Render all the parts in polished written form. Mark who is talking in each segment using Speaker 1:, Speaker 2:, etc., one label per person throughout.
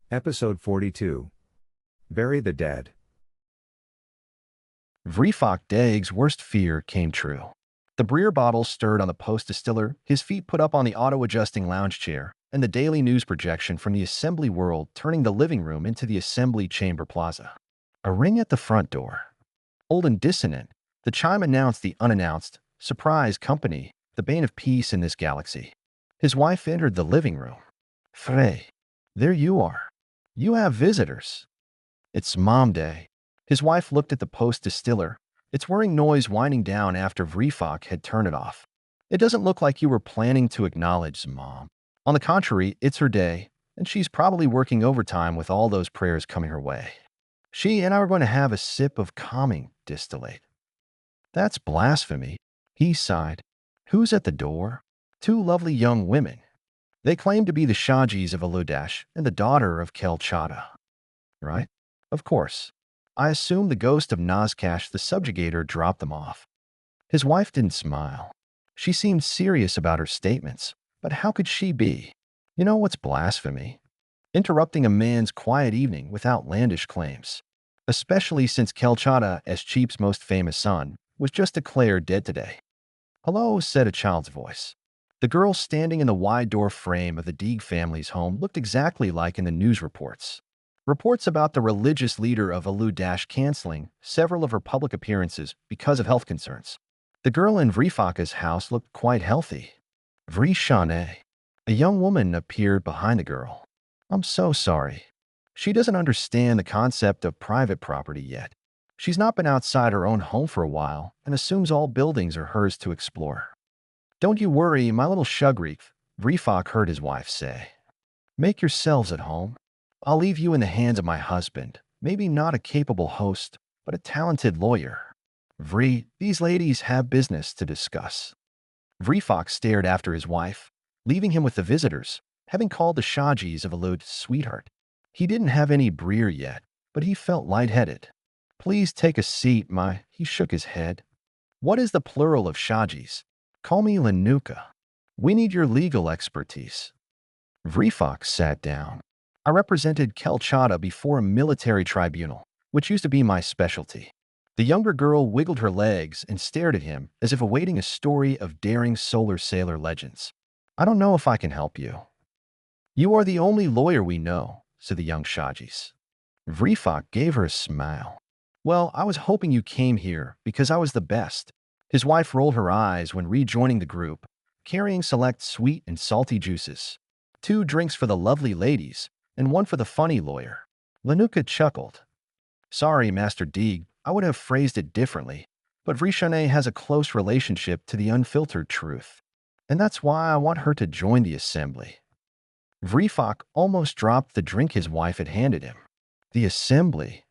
Speaker 1: Episode 42. Bury the Dead.
Speaker 2: Vriishany's worst fear came true. The beer bottle stirred on the post distiller, his feet put up on the auto-adjusting lounge chair, and the daily news projection from the assembly world turning the living room into the assembly chamber plaza. A ring at the front door. Old and dissonant, the chime announced the unannounced, surprise company, the bane of peace in this galaxy. His wife entered the living room. Frey, there you are. You have visitors. It's Mom Day. His wife looked at the post distiller, its whirring noise winding down after Vriishany had turned it off. It doesn't look like you were planning to acknowledge Mom. On the contrary, it's her day, and she's probably working overtime with all those prayers coming her way. She and I are going to have a sip of calming distillate. That's blasphemy, he sighed. Who's at the door? Two lovely young women. They claim to be the Shajis of Aludash and the daughter of Kelchada. Right? Of course. I assume the ghost of Nazcash the subjugator dropped them off. His wife didn't smile. She seemed serious about her statements, but how could she be? You know what's blasphemy? Interrupting a man's quiet evening with outlandish claims. Especially since Kelchada, as Cheap's most famous son, was just declared dead today. Hello, said a child's voice. The girl standing in the wide door frame of the Deeg family's home looked exactly like in the news reports. Reports about the religious leader of Aludash canceling several of her public appearances because of health concerns. The girl in Vriishany's house looked quite healthy. Vriishany. A young woman appeared behind the girl. I'm so sorry. She doesn't understand the concept of private property yet. She's not been outside her own home for a while and assumes all buildings are hers to explore. Don't you worry, my little Shugreek, Vriishany heard his wife say. Make yourselves at home. I'll leave you in the hands of my husband, maybe not a capable host, but a talented lawyer. These ladies have business to discuss. Vriishany stared after his wife, leaving him with the visitors, having called the Shajis of Alud sweetheart. He didn't have any beer yet, but he felt lightheaded. Please take a seat, he shook his head. What is the plural of Shajis? Call me Linuka. We need your legal expertise. Vriishany sat down. I represented Kelchada before a military tribunal, which used to be my specialty. The younger girl wiggled her legs and stared at him as if awaiting a story of daring solar sailor legends. I don't know if I can help you. You are the only lawyer we know, said the young Shajis. Vriishany gave her a smile. Well, I was hoping you came here because I was the best. His wife rolled her eyes when rejoining the group, carrying select sweet and salty juices. 2 drinks for the lovely ladies, and 1 for the funny lawyer. Linuka chuckled. Sorry, Master Deeg, I would have phrased it differently, but Vriishany has a close relationship to the unfiltered truth, and that's why I want her to join the assembly. Vriishany almost dropped the drink his wife had handed him. The assembly.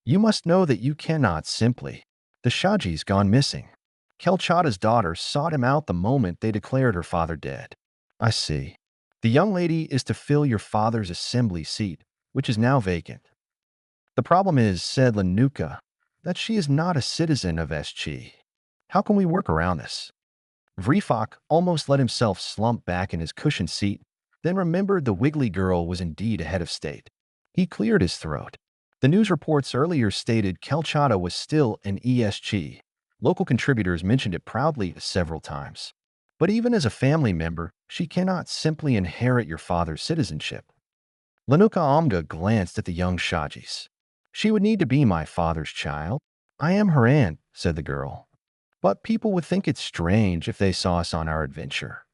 Speaker 2: You must know that you cannot simply. The Shaji's gone missing. Kelchada's daughter sought him out the moment they declared her father dead. I see. The young lady is to fill your father's assembly seat, which is now vacant. The problem is, said Linuka, that she is not a citizen of SG. How can we work around this? Vriishany almost let himself slump back in his cushioned seat, then remembered the wiggly girl was indeed a head of state. He cleared his throat. The news reports earlier stated Kelchada was still an ESG. Local contributors mentioned it proudly several times. But even as a family member, she cannot simply inherit your father's citizenship. Linuka Omga glanced at the young Shajis. She would need to be my father's child. I am her aunt, said the girl. But people would think it strange if they saw us on our adventure.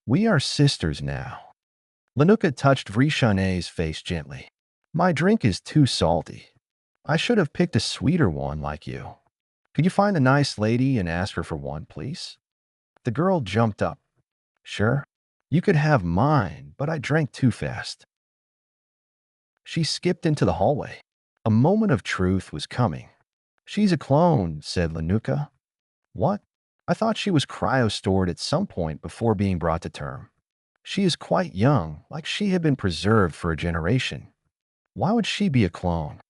Speaker 2: We are sisters now. Linuka touched Vriishany's face gently. My drink is too salty. I should have picked a sweeter one like you. Could you find a nice lady and ask her for one, please? The girl jumped up. Sure. You could have mine, but I drank too fast. She skipped into the hallway. A moment of truth was coming. She's a clone, said Linuka. What? I thought she was cryo-stored at some point before being brought to term. She is quite young, like she had been preserved for a generation. Why would she be a clone?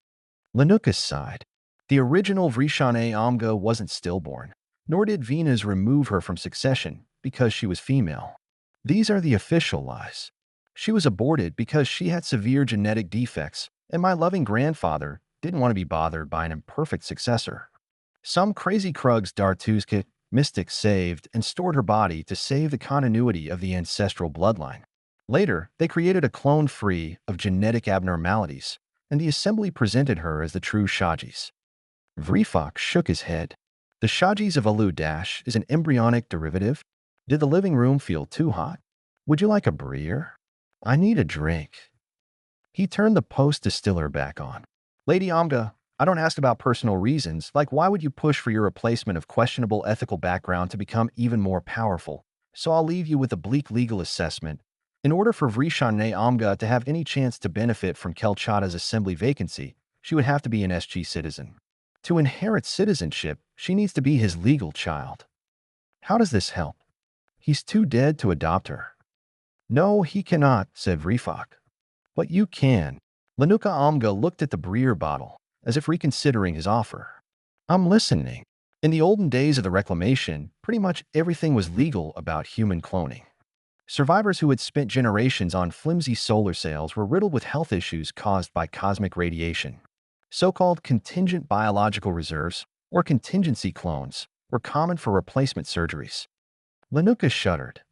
Speaker 2: Linuka sighed. The original Vriishany Omga wasn't stillborn, nor did Venus remove her from succession because she was female. These are the official lies. She was aborted because she had severe genetic defects, and my loving grandfather didn't want to be bothered by an imperfect successor. Some crazy Krug's Dartuske mystic saved and stored her body to save the continuity of the ancestral bloodline. Later, they created a clone free of genetic abnormalities, and the assembly presented her as the true Shajis. Vriishany shook his head. The Shajis of Alu Dash is an embryonic derivative? Did the living room feel too hot? Would you like a breer? I need a drink. He turned the post distiller back on. Lady Omga, I don't ask about personal reasons, like why would you push for your replacement of questionable ethical background to become even more powerful? So I'll leave you with a bleak legal assessment. In order for Vriishany Omga to have any chance to benefit from Kelchata's assembly vacancy, she would have to be an SG citizen. To inherit citizenship, she needs to be his legal child. How does this help? He's too dead to adopt her. No, he cannot, said Vriishany. But you can. Linuka Omga looked at the breer bottle, as if reconsidering his offer. I'm listening. In the olden days of the Reclamation, pretty much everything was legal about human cloning. Survivors who had spent generations on flimsy solar sails were riddled with health issues caused by cosmic radiation. So-called contingent biological reserves, or contingency clones, were common for replacement surgeries. Linuka shuddered.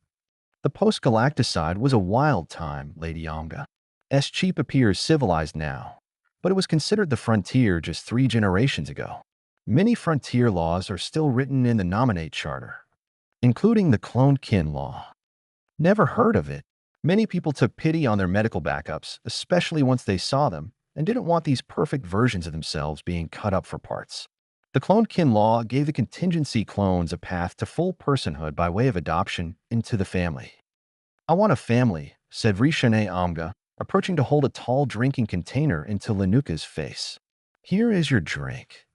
Speaker 2: The post-Galacticide was a wild time, Lady Omga. Cheap appears civilized now, but it was considered the frontier just 3 generations ago. Many frontier laws are still written in the Nominate Charter, including the cloned kin law. Never heard of it. Many people took pity on their medical backups, especially once they saw them, and didn't want these perfect versions of themselves being cut up for parts. The cloned kin law gave the contingency clones a path to full personhood by way of adoption into the family. I want a family, said Vriishany Omga, approaching to hold a tall drinking container into Linuka's face. Here is your drink.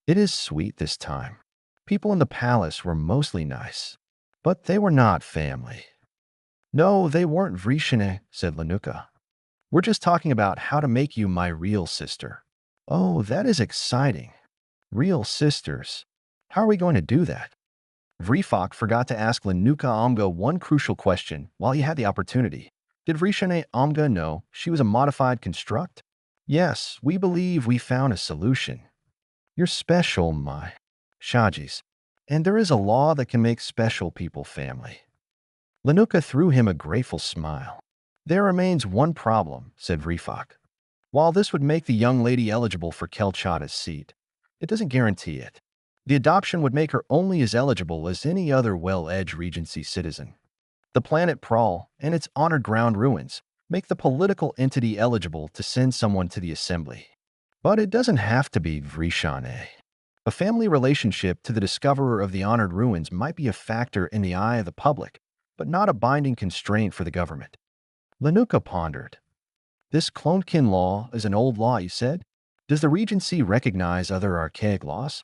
Speaker 2: It is sweet this time. People in the palace were mostly nice, but they were not family. No, they weren't, Vriishany, said Linuka. We're just talking about how to make you my real sister. Oh, that is exciting. Real sisters. How are we going to do that? Vriishany forgot to ask Linuka Omga one crucial question while he had the opportunity. Did Vriishany Omga know she was a modified construct? Yes, we believe we found a solution. You're special, my Shajis, and there is a law that can make special people family. Linuka threw him a grateful smile. There remains one problem, said Vriishany. While this would make the young lady eligible for Kelchata's seat, it doesn't guarantee it. The adoption would make her only as eligible as any other well-edged Regency citizen. The planet Prawl and its honored ground ruins make the political entity eligible to send someone to the assembly. But it doesn't have to be Vriishany. A family relationship to the discoverer of the honored ruins might be a factor in the eye of the public, but not a binding constraint for the government. Linuka pondered. This cloned kin law is an old law, you said? Does the Regency recognize other archaic laws?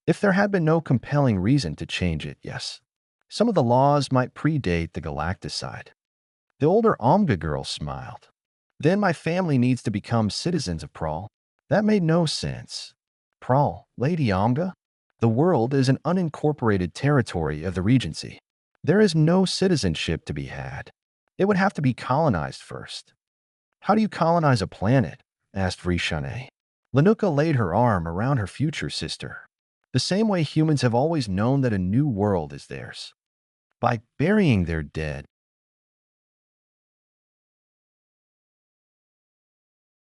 Speaker 2: If there had been no compelling reason to change it, yes. Some of the laws might predate the Galacticide. The older Omga girl smiled. Then my family needs to become citizens of Prawl. That made no sense. Prawl, Lady Omga? The world is an unincorporated territory of the Regency. There is no citizenship to be had. It would have to be colonized first. How do you colonize a planet? Asked Vriishany. Linuka laid her arm around her future sister. The same way humans have always known that a new world is theirs. By burying their dead,